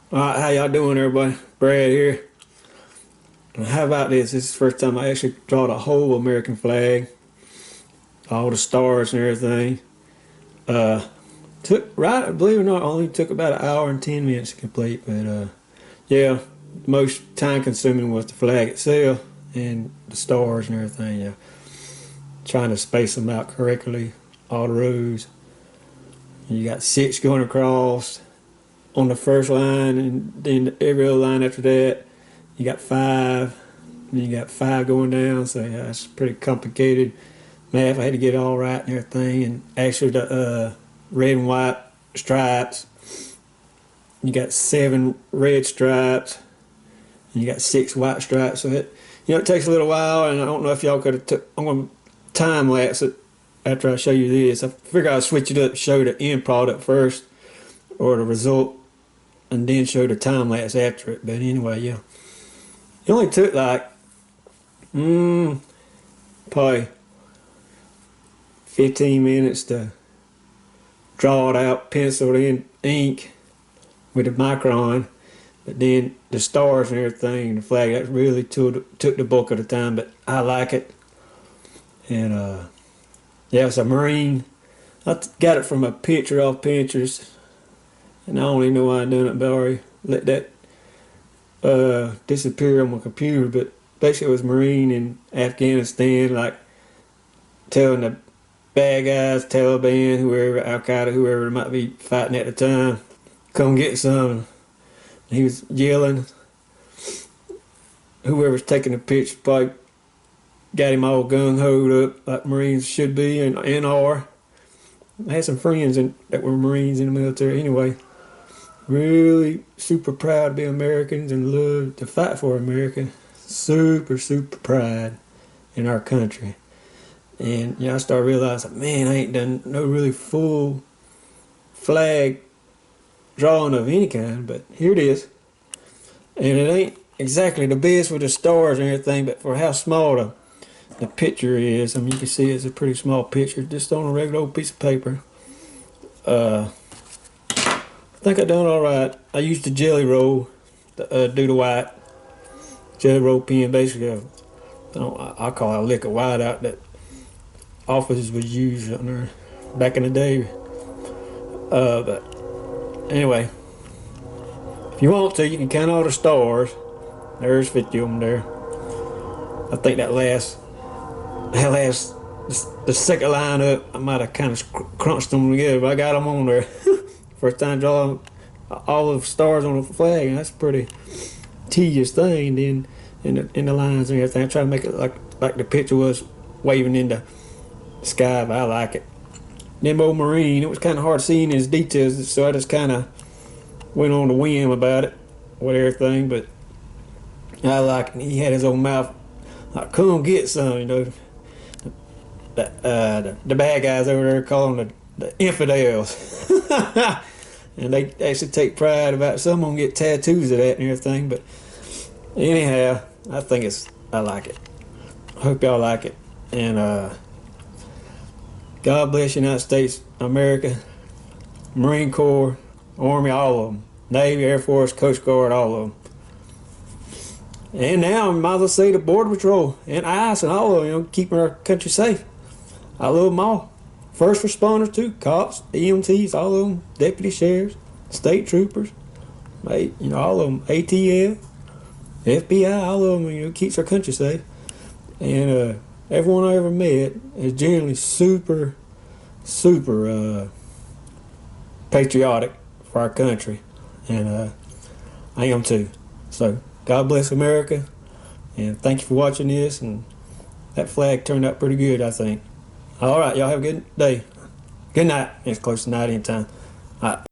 Alright, how y'all doing everybody? Brad here. How about this? This is the first time I actually draw the whole American flag. All the stars and everything. Believe it or not, only took about an hour and 10 minutes to complete, but yeah, most time consuming was the flag itself and the stars and everything, yeah. Trying to space them out correctly, all the rows. You got 6 going across on the first line, and then every other line after that you got 5, and you got 5 going down. So yeah, it's pretty complicated math. I had to get it all right and everything. And actually the red and white stripes, you got 7 red stripes and you got 6 white stripes. So it takes a little while, and I don't know if y'all could have took. I'm going to time lapse it after I show you this. I figure I'll switch it up, show the end product first or the result, and then show the time lapse after it. But anyway, yeah, it only took like probably 15 minutes to draw it out, penciled in ink with the Micron. But then the stars and everything, the flag, that really took the bulk of the time. But I like it. And yeah, it's a Marine. I got it from a picture off Pinterest, and I don't even know why I done it, but I already let that disappear on my computer. But basically it was Marine in Afghanistan, like telling the bad guys, Taliban, whoever, Al-Qaeda, whoever might be fighting at the time, come get some. And he was yelling. Whoever's taking the picture probably got him all gung-hoed up like Marines should be and are. I had some friends that were Marines in the military. Anyway, really super proud to be Americans and love to fight for America. Super pride in our country. And I started realizing, man, I ain't done no really full flag drawing of any kind, but here it is. And it ain't exactly the best with the stars and everything, but for how small the picture is, I mean, you can see it's a pretty small picture just on a regular old piece of paper. I think I done all right. I used the jelly roll to do the white. Jelly roll pen, basically I call it a liquid white out that officers would use on there back in the day. But anyway, if you want to, you can count all the stars. There's 50 of them there. I think that last the second line up, I might have kind of crunched them together, but I got them on there. First time drawing all the stars on the flag, and that's a pretty tedious thing. Then in the lines and everything, I try to make it like the picture was waving in the sky, but I like it. Then old Marine, it was kind of hard seeing his details, so I just kind of went on the whim about it with everything. But I like it. He had his own mouth like, "Come get some," The bad guys over there call them the infidels. And they actually take pride about some of them get tattoos of that and everything. But anyhow, I like it. I hope y'all like it. And God bless the United States, America, Marine Corps, Army, all of them, Navy, Air Force, Coast Guard, all of them. And now I might as well say the Border Patrol and ICE and all of them, keeping our country safe. I love them all. First responders too, cops, EMTs, all of them, deputy sheriffs, state troopers, all of them, ATF, FBI, all of them, keeps our country safe. And everyone I ever met is generally super patriotic for our country, and I am too. So God bless America, and thank you for watching this. And that flag turned out pretty good, I think. All right, y'all have a good day. Good night. It's close to night in time. All right.